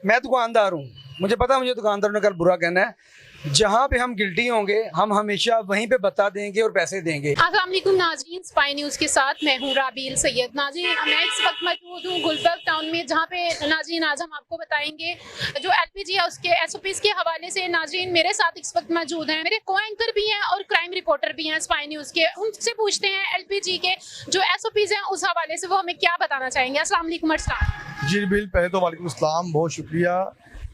मैं दुकानदार हूँ, मुझे पता है मुझे दुकानदारों ने कल बुरा कहना है। जहाँ पे हम गिल्टी होंगे हम हमेशा वहीं पे बता देंगे और पैसे देंगे। अस्सलाम वालेकुम नाज़रीन, स्पाई न्यूज़ के साथ मैं हूँ राबील सैयद। नाज़रीन, मैं इस वक्त मौजूद हूँ गुलबर्ग टाउन में, जहाँ पे नाज़रीन आज हम आपको बताएंगे जो एलपीजी है उसके एसओपीज़ के हवाले से। नाज़रीन, मेरे साथ इस वक्त मौजूद हैं मेरे को एंकर भी हैं और क्राइम रिपोर्टर भी हैं स्पाई न्यूज़ के। उनसे पूछते हैं एलपीजी के जो एसओपीज़ हैं उस हवाले से वो हमें क्या बताना चाहेंगे। अस्सलाम वालेकुम। जी बिल, पहले तो वालेकुम अस्सलाम, बहुत शुक्रिया।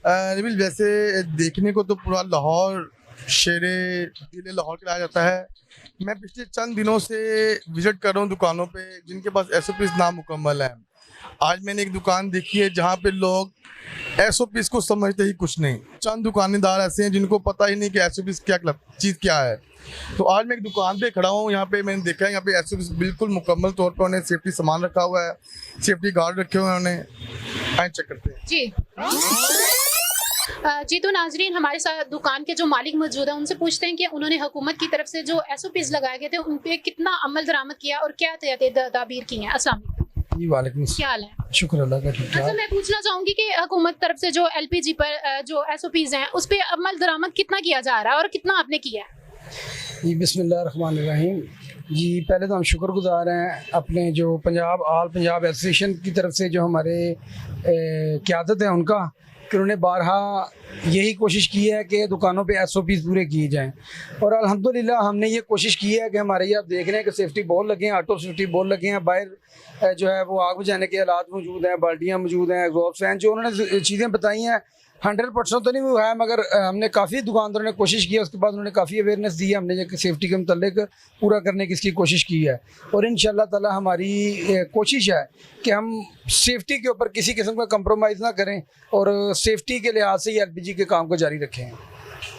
नबील, वैसे देखने को तो पूरा लाहौर शेरे दिल लाहौर कराया जाता है। मैं पिछले चंद दिनों से विज़िट कर रहा हूँ दुकानों पे जिनके पास एसओपीज़ नामुकम्मल हैं। आज मैंने एक दुकान देखी है जहाँ पे लोग एसओपीज़ को समझते ही कुछ नहीं। चंद दुकानदार ऐसे हैं जिनको पता ही नहीं कि एसओपीज़ चीज़ क्या है। तो आज मैं एक दुकान पे खड़ा हूँ, यहाँ पे मैंने देखा है यहाँ पे एसओपीज़ बिल्कुल मुकम्मल तौर पर उन्हें सेफ्टी सामान रखा हुआ है, सेफ्टी गार्ड रखे हुए हैं उन्हें। आए चेक करते हैं। जी तो नाजरीन, हमारे साथ दुकान के जो मालिक मौजूद है उनसे पूछते हैं कि उन्होंने हुकूमत की तरफ से जो एसओपीज़ लगाए गए थे उन पे कितना अमल दरामद किया और क्या तदाबीर की हैं। अस्सलाम वालेकुम। जी वालेकुम। क्या हाल है? शुक्र अल्लाह का, ठीक अच्छा, ठाक। मैं पूछना चाहूंगी कि हुकूमत तरफ से जो एलपीजी पर जो एसओपीज़ हैं उस पे अमल दरामद कितना किया जा रहा है और कितना आपने किया है? जी बिस्मिल्लाहिर्रहमानिर्रहीम। जी पहले तो हम शुक्रगुजार हैं अपने जो ऑल पंजाब एसोसिएशन की तरफ से जो हमारे क़यादत है उनका, कि उन्होंने बारहा यही कोशिश की है कि दुकानों पे एसओपीज़ पूरे किए जाएं। और अल्हम्दुलिल्लाह हमने ये कोशिश की है कि हमारे ये आप देख रहे हैं कि सेफ्टी बोर्ड लगे हैं, ऑटो सेफ्टी बोर्ड लगे हैं, बाहर जो है वो आग बुझाने के आलात मौजूद हैं, बाल्टियाँ मौजूद हैं, एग्जॉस्ट फैन, जो उन्होंने चीज़ें बताई हैं 100% तो नहीं हुआ है, मगर हमने काफ़ी दुकानदारों ने कोशिश की है। उसके बाद उन्होंने काफ़ी अवेयरनेस दी है, हमने ये सेफ्टी के मुतल्लिक पूरा करने की इसकी कोशिश की है। और इंशाल्लाह ताला हमारी कोशिश है कि हम सेफ्टी के ऊपर किसी किस्म का कंप्रोमाइज़ ना करें और सेफ्टी के लिहाज से एलपीजी के काम को जारी रखें।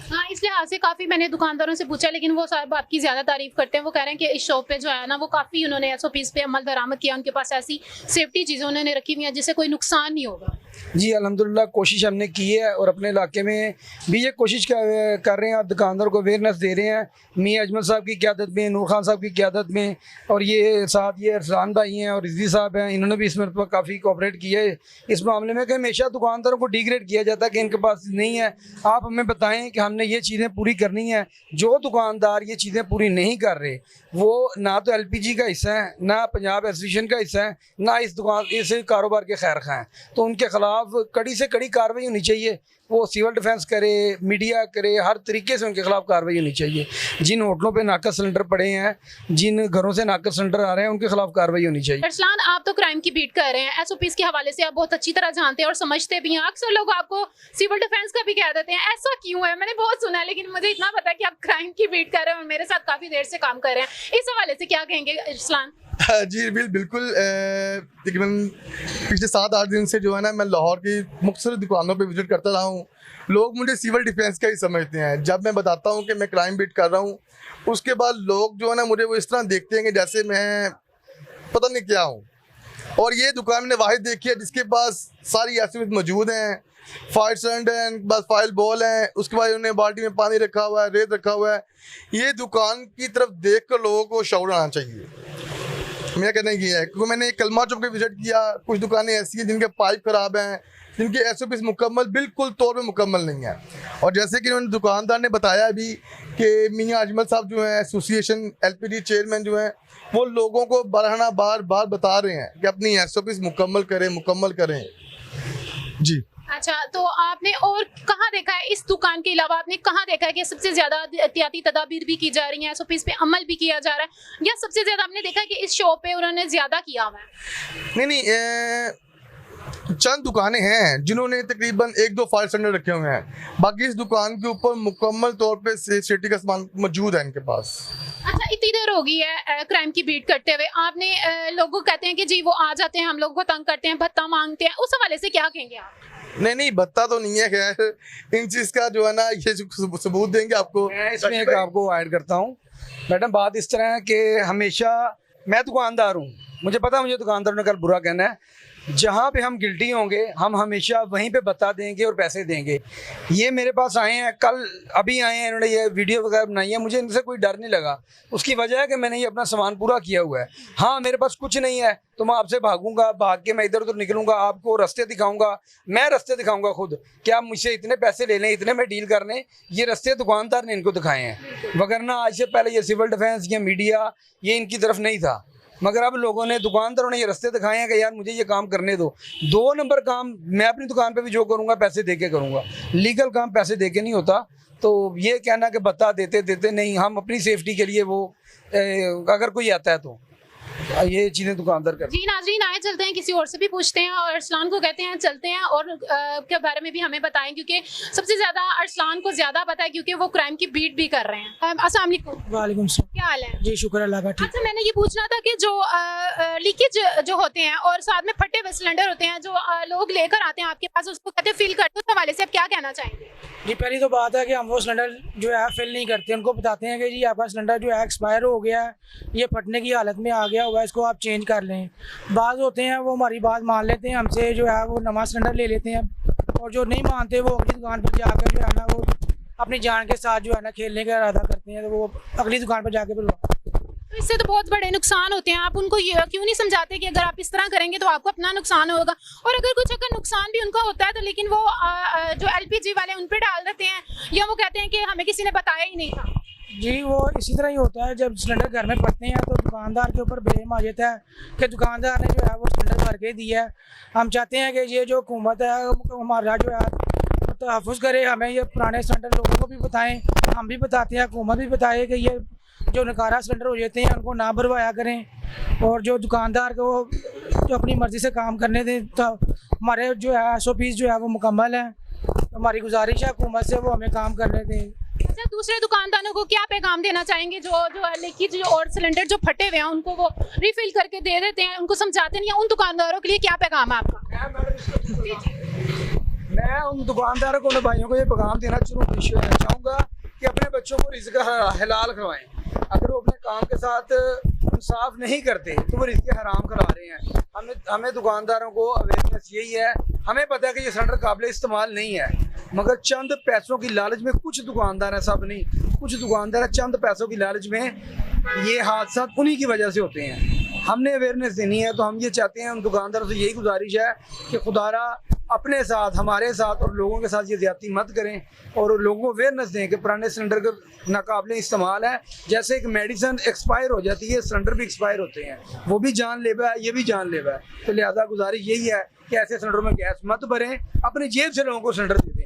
हाँ, इस लिहाज से काफ़ी मैंने दुकानदारों से पूछा, लेकिन वो साहब आपकी ज़्यादा तारीफ करते हैं। वो कह रहे हैं कि इस शॉप पे जो है ना वो काफ़ी उन्होंने एसओपीज़ पे अमल दरामद किया, उनके पास ऐसी सेफ्टी चीज़ें उन्होंने रखी हुई हैं जिससे कोई नुकसान नहीं होगा। जी अल्हम्दुलिल्लाह कोशिश हमने की है और अपने इलाके में भी ये कोशिश कर रहे हैं और दुकानदार को अवेयरनेस दे रहे हैं। मियाँ अजमल साहब की क़यादत में, नूर खान साहब की क़यादत में, और ये साथ ये अरसान भाई हैं और रिजवी साहब हैं, इन्होंने भी इसमें काफ़ी कोऑपरेट किया है इस मामले में कि हमेशा दुकानदारों को डिग्रेड किया जाता है कि इनके पास नहीं है। आप हमें बताएं कि हमने ये चीज़ें पूरी करनी है। जो दुकानदार ये चीज़ें पूरी नहीं कर रहे वो ना तो एलपीजी का हिस्सा है, ना पंजाब एसोसिएशन का हिस्सा है, ना इस कारोबार के खैर खा हैं। तो उनके खिलाफ कड़ी से कड़ी कार्रवाई होनी चाहिए। वो सिविल डिफेंस करे, मीडिया करे, हर तरीके से उनके खिलाफ कार्रवाई होनी चाहिए। जिन होटलों पे नाकस सिलेंडर पड़े हैं, जिन घरों से नाकस सिलेंडर आ रहे हैं, उनके खिलाफ कार्रवाई होनी चाहिए। अरसलान, आप तो क्राइम की बीट कर रहे हैं, एसओपीज़ के हवाले से आप बहुत अच्छी तरह जानते हैं और समझते भी हैं। अक्सर लोग आपको सिविल डिफेंस का भी कह देते हैं, ऐसा क्यों है? मैंने बहुत सुना है, लेकिन मुझे इतना पता है कि आप क्राइम की बीट कर रहे हैं और मेरे साथ काफ़ी देर से काम कर रहे हैं। इस हवाले से क्या कहेंगे अरसलान? जी बिल्कुल। तकरीबन पिछले 7-8 दिन से जो है ना मैं लाहौर की मुख्तलिफ दुकानों पे विजिट करता रहा हूँ। लोग मुझे सिविल डिफेंस का ही समझते हैं। जब मैं बताता हूँ कि मैं क्राइम बीट कर रहा हूँ, उसके बाद लोग जो है ना मुझे वो इस तरह देखते हैं कि जैसे मैं पता नहीं क्या हूँ। और ये दुकान मैंने वाहिद देखी है जिसके पास सारी एसओपीज़ मौजूद हैं, फायर सिलेंडर, बस फायर बॉल हैं, उसके बाद उन्होंने बाल्टी में पानी रखा हुआ है, रेत रखा हुआ है। ये दुकान की तरफ देख कर लोगों को शऊर आना चाहिए। मेरा कहना ये है, क्योंकि मैंने कलमा चौक पे विजिट किया, कुछ दुकानें ऐसी हैं जिनके पाइप खराब हैं, जिनके एसओपीज़ मुकम्मल बिल्कुल तौर पे मुकम्मल नहीं है। और जैसे कि उन्होंने दुकानदार ने बताया भी कि मियाँ अजमल साहब जो हैं एसोसिएशन एलपीजी चेयरमैन जो हैं, वो लोगों को बरहना बार बार बता रहे हैं कि अपनी एसओपीज़ मुकम्मल करें। जी अच्छा, तो आपने और कहाँ देखा है इस दुकान के अलावा, आपने कहाँ देखा है कि सबसे ज्यादा एहतियाती तदाबीर भी की जा रही हैं, एसओपीज़ पे अमल भी किया जा रहा है, या सबसे ज्यादा आपने देखा है कि इस शॉप पे उन्होंने ज्यादा किया हुआ है? नहीं, चंद दुकानें हैं जिन्होंने तकरीबन 1-2 फायर सिलेंडर रखे हुए हैं। बाकी इस दुकान के ऊपर मुकम्मल तौर पे सेफ्टी का सामान मौजूद है इनके पास। अच्छा, इतनी देर हो गई है क्राइम की बीट करते हुए, आपने लोगों को कहते हैं कि जी वो आ जाते हैं, हम लोगों को तंग करते हैं, भत्ता मांगते हैं, उस हवाले से क्या कहेंगे आप? नहीं, भत्ता तो नहीं है। खैर इन चीज़ का जो है ना ये सबूत देंगे आपको। मैं इसमें एक आपको ऐड करता हूँ मैडम। बात इस तरह है कि हमेशा मैं दुकानदार हूँ, मुझे पता है मुझे दुकानदारों ने कल बुरा कहना है। जहाँ पे हम गिल्टी होंगे हम हमेशा वहीं पे बता देंगे और पैसे देंगे। ये मेरे पास आए हैं, कल अभी आए हैं, इन्होंने ये वीडियो वगैरह बनाई है, मुझे इनसे कोई डर नहीं लगा। उसकी वजह है कि मैंने ये अपना सामान पूरा किया हुआ है। हाँ, मेरे पास कुछ नहीं है तो मैं आपसे भागूंगा, भाग के मैं इधर उधर निकलूंगा, आपको रास्ते दिखाऊंगा, मैं रास्ते दिखाऊंगा खुद कि आप मुझसे इतने पैसे ले लें, इतने में डील कर लें। ये रास्ते दुकानदार ने इनको दिखाए हैं, वगरना आज से पहले ये सिविल डिफेंस या मीडिया ये इनकी तरफ नहीं था। मगर अब लोगों ने, दुकानदारों ने ये रास्ते दिखाए हैं कि यार मुझे ये काम करने दो। 2 नंबर काम मैं अपनी दुकान पे भी जो करूँगा पैसे दे के करूँगा, लीगल काम पैसे दे के नहीं होता। तो ये कहना कि बता देते नहीं, हम अपनी सेफ्टी के लिए वो अगर कोई आता है तो ये चीज़ें दुकानदार करते हैं। जी नाज़रीन, आए चलते हैं, किसी और से भी पूछते हैं और अरसलान को कहते हैं चलते हैं और के बारे में भी हमें बताएं, क्योंकि सबसे ज़्यादा अरसलान को ज़्यादा पता है क्योंकि वो क्राइम की बीट भी कर रहे हैं। अस्सलाम वालेकुम। वालेकुम सलाम। क्या हाल है? जी शुक्र अल्लाह का, ठीक। अच्छा, मैंने ये पूछना था कि जो लीकेज जो होते हैं और साथ में फटे हुए सिलेंडर होते हैं जो लोग लेकर आते हैं आपके पास, उसको कहते हैं फिल करते, उस हवाले से आप क्या कहना चाहेंगे? जी पहली तो बात है कि हम वो सिलेंडर जो है फिल नहीं करते, उनको बताते हैं कि जी आपका सिलेंडर जो है एक्सपायर हो गया है, ये फटने की हालत में आ गया हुआ है, इसको आप चेंज कर लें। बाज़ होते हैं वो हमारी बात मान लेते हैं, हमसे जो है वो नवा सिलेंडर ले लेते हैं, और जो नहीं मानते वो अगली दुकान पर जाकर जो है ना वो अपनी जान के साथ जो है ना खेलने का इरादा करते हैं, तो वो अगली दुकान पर जाके बुलवा। तो इससे तो बहुत बड़े नुकसान होते हैं। आप उनको ये क्यों नहीं समझाते कि अगर आप इस तरह करेंगे तो आपको अपना नुकसान होगा, और अगर कुछ अगर नुकसान भी उनका होता है तो लेकिन वो जो LPG वाले उन पर डाल देते हैं, या वो कहते हैं कि हमें किसी ने बताया ही नहीं था। जी वो इसी तरह ही होता है, जब सिलेंडर घर में फटते हैं तो दुकानदार के ऊपर ब्लेम आ जाता है कि दुकानदार ने जो है वो सिलेंडर भर के दिया है। हम चाहते हैं कि ये जो हुकूमत है हमारा जो है तहफ़्फ़ुज़ करे, हमें ये पुराने सिलेंडर लोगों को भी बताएं, हम भी बताते हैं, हुकूमत भी बताए कि ये जो नकारा सिलेंडर हो जाते हैं उनको ना भरवाया करें, और जो दुकानदार को जो अपनी मर्ज़ी से काम करने दें। तो हमारे जो है SOPs जो है वो मुकम्मल हैं, हमारी गुजारिश है हुकूमत से वो हमें काम करने दें। अच्छा, दूसरे दुकानदारों को क्या पैगाम देना चाहेंगे जो लीकेज और सिलेंडर जो फटे हुए हैं उनको वो रिफिल करके दे देते हैं, उनको समझाते नहीं हैं, उन दुकानदारों के लिए क्या पैगाम है आपका? मैं उन दुकानदारों को, उन भाइयों को ये पैगाम देना चाहूँगा कि अपने बच्चों को रिज़्क़ हलाल खिलवाएं। अगर वो अपने काम के साथ इंसाफ नहीं करते तो वो रिज़्क़ हराम खिला रहे हैं। हमें दुकानदारों को अवेयरनेस यही है, हमें पता है कि ये सिलेंडर काबिल इस्तेमाल नहीं है, मगर चंद पैसों की लालच में कुछ दुकानदार हैं, सब नहीं, कुछ दुकानदार हैं चंद पैसों की लालच में ये हादसा उन्हीं की वजह से होते हैं। हमने अवेयरनेस देनी है, तो हम ये चाहते हैं, उन दुकानदारों से यही गुजारिश है कि खुदारा अपने साथ, हमारे साथ और लोगों के साथ ये ज़्यादती मत करें, और लोगों को अवेयरनेस दें कि पुराने सिलेंडर का नाकाबिले इस्तेमाल है। जैसे एक मेडिसिन एक्सपायर हो जाती है, सिलेंडर भी एक्सपायर होते हैं, वो भी जानलेवा है, ये भी जानलेवा है। तो लिहाजा गुजारिश यही है कि ऐसे सिलेंडरों में गैस मत भरें, अपनी जेब से लोगों को सिलेंडर दे दें,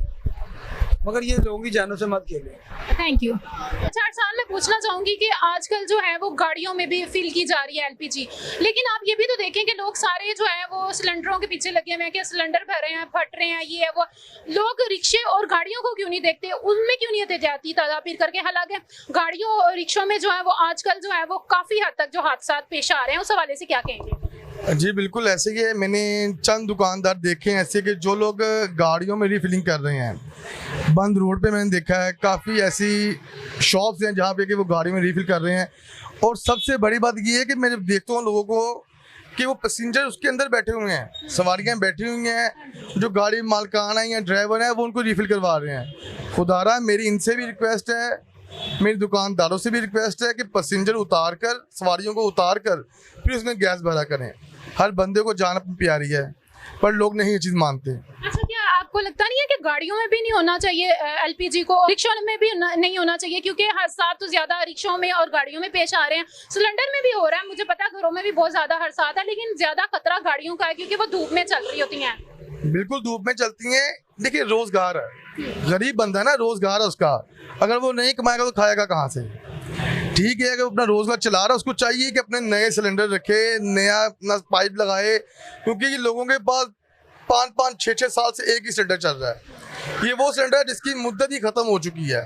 मगर ये लोगों की जानों से मत खेलें। Thank you. अच्छा अरसलान, मैं पूछना चाहूँगी कि आजकल जो है वो गाड़ियों में भी फिल की जा रही है LPG, लेकिन आप ये भी तो देखें कि लोग सारे जो है वो सिलेंडरों के पीछे लगे हुए हैं कि सिलेंडर भर रहे हैं, फट रहे हैं, ये है वो। लोग रिक्शे और गाड़ियों को क्यों नहीं देखते, उनमें क्यों नहीं एहतियाती तदाबीर करके? हालांकि गाड़ियों और रिक्शों में जो है वो आजकल जो है वो काफ़ी हद तक जो हादसा पेश आ रहे हैं, उस हवाले से क्या कहेंगे? जी बिल्कुल, ऐसे ही है। मैंने चंद दुकानदार देखे हैं ऐसे कि जो लोग गाड़ियों में रिफिलिंग कर रहे हैं। बंद रोड पे मैंने देखा है काफ़ी ऐसी शॉप्स हैं जहाँ पे कि वो गाड़ी में रिफिल कर रहे हैं। और सबसे बड़ी बात ये है कि मैं जब देखता हूँ लोगों को कि वो पैसेंजर उसके अंदर बैठे हुए हैं, सवारियाँ बैठी हुई हैं, जो गाड़ी मालकान है या ड्राइवर है वो उनको रिफिल करवा रहे हैं। खुदारा मेरी इनसे भी रिक्वेस्ट है, मेरी दुकानदारों से भी रिक्वेस्ट है कि पैसेंजर उतार कर, सवारियों को उतार कर फिर उसमें गैस भरा करें। हर बंदे को जान अपनी प्यारी है, पर लोग नहीं ये चीज़ मानते। अच्छा, क्या आपको लगता नहीं है कि गाड़ियों में भी नहीं होना चाहिए LPG को, रिक्शों में भी नहीं होना चाहिए? क्योंकि हादसा तो ज़्यादा रिक्शों में और गाड़ियों में पेश आ रहे हैं, सिलेंडर में भी हो रहा है, मुझे पता है घरों में भी बहुत ज़्यादा हादसा है, लेकिन ज़्यादा खतरा गाड़ियों का है क्योंकि वो धूप में चल रही होती हैं। बिल्कुल धूप में चलती हैं। देखिए रोजगार है, गरीब बंदा ना, रोजगार है उसका, अगर वो नहीं कमाएगा तो खाएगा कहाँ से? ठीक है, अगर अपना रोजगार चला रहा है उसको चाहिए कि अपने नए सिलेंडर रखे, नया अपना पाइप लगाए, क्योंकि लोगों के पास 5-5, 6-6 साल से एक ही सिलेंडर चल रहा है। ये वो सिलेंडर है जिसकी मुद्दत ही खत्म हो चुकी है,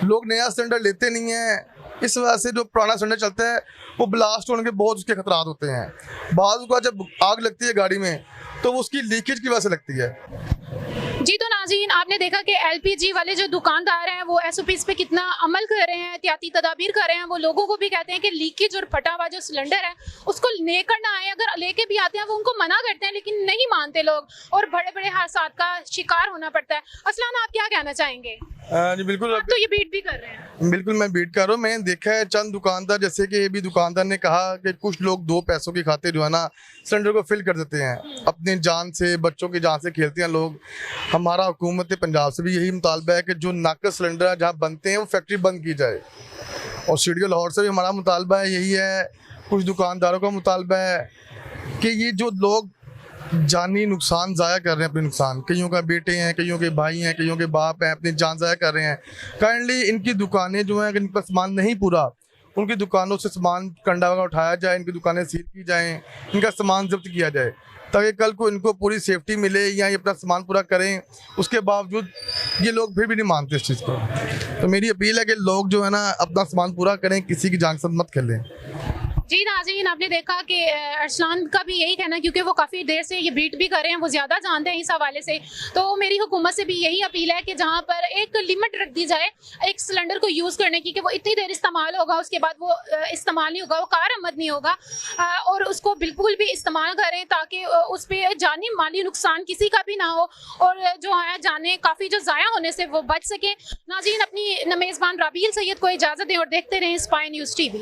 लोग नया सिलेंडर लेते नहीं हैं। इस वजह से जो पुराना सिलेंडर चलता है वो ब्लास्ट होने के बहुत उसके खतरात होते हैं। बाद का जब आग लगती है गाड़ी में तो वो उसकी लीकेज की वजह से लगती है। जी तो नाज़रीन, आपने देखा कि एलपीजी वाले जो दुकानदार हैं वो एसओपीज़ पे कितना अमल कर रहे हैं, एहतियाती तदाबीर कर रहे हैं। वो लोगों को भी कहते हैं कि लीकेज और फटा हुआ जो सिलेंडर है उसको लेकर ना आए। अगर लेके भी आते हैं वो उनको मना करते हैं, लेकिन नहीं मानते लोग और बड़े बड़े हादसा का शिकार होना पड़ता है। असलान, आप क्या कहना चाहेंगे? जी बिल्कुल, आप तो ये बीट भी कर रहे हैं। बिल्कुल मैं बीट कर रहा हूँ। मैंने देखा है चंद दुकानदार, जैसे कि ये भी दुकानदार ने कहा कि कुछ लोग 2 पैसों की खातिर जो है ना सिलेंडर को फिल कर देते हैं, अपनी जान से, बच्चों की जान से खेलते हैं लोग। हमारा हुकूमत पंजाब से भी यही मुतालबा है कि जो नाकस सिलेंडर जहाँ बनते हैं वो फैक्ट्री बंद की जाए, और सीडीओ लाहौर से भी हमारा मुतालबा है, यही है, कुछ दुकानदारों का मुतालबा है कि ये जो लोग जानी नुकसान ज़ाया कर रहे हैं, अपने नुकसान, कईयों का बेटे हैं, कईयों के भाई हैं, कईयों के बाप हैं, अपनी जान ज़ाया कर रहे हैं। काइंडली इनकी दुकानें जो हैं, अगर इन पर सामान नहीं पूरा, उनकी दुकानों से सामान कंडा वगैरह उठाया जाए, इनकी दुकानें सील की जाएँ, इनका सामान जब्त किया जाए, ताकि कल को इनको पूरी सेफ्टी मिले या ये अपना सामान पूरा करें। उसके बावजूद ये लोग फिर भी नहीं मानते इस चीज़ को। तो मेरी अपील है कि लोग जो है ना अपना सामान पूरा करें, किसी की जान से मत खेलें। जी नाज़रीन, आपने देखा कि अरसलान का भी यही कहना, क्योंकि वो काफ़ी देर से ये बीट भी कर रहे हैं, वो ज़्यादा जानते हैं इस हवाले से। तो मेरी हुकूमत से भी यही अपील है कि जहाँ पर एक लिमिट रख दी जाए एक सिलेंडर को यूज़ करने की, कि वो इतनी देर इस्तेमाल होगा, उसके बाद वो इस्तेमाल नहीं होगा, वो कारआमद नहीं होगा, और उसको बिल्कुल भी इस्तेमाल करें ताकि उस पर जानी माली नुकसान किसी का भी ना हो, और जो है जाने काफ़ी जो ज़ाया होने से वो बच सकें। नाज़रीन, अपनी मेज़बान राबील सैयद को इजाज़त दें और देखते रहें स्पाई न्यूज़ TV।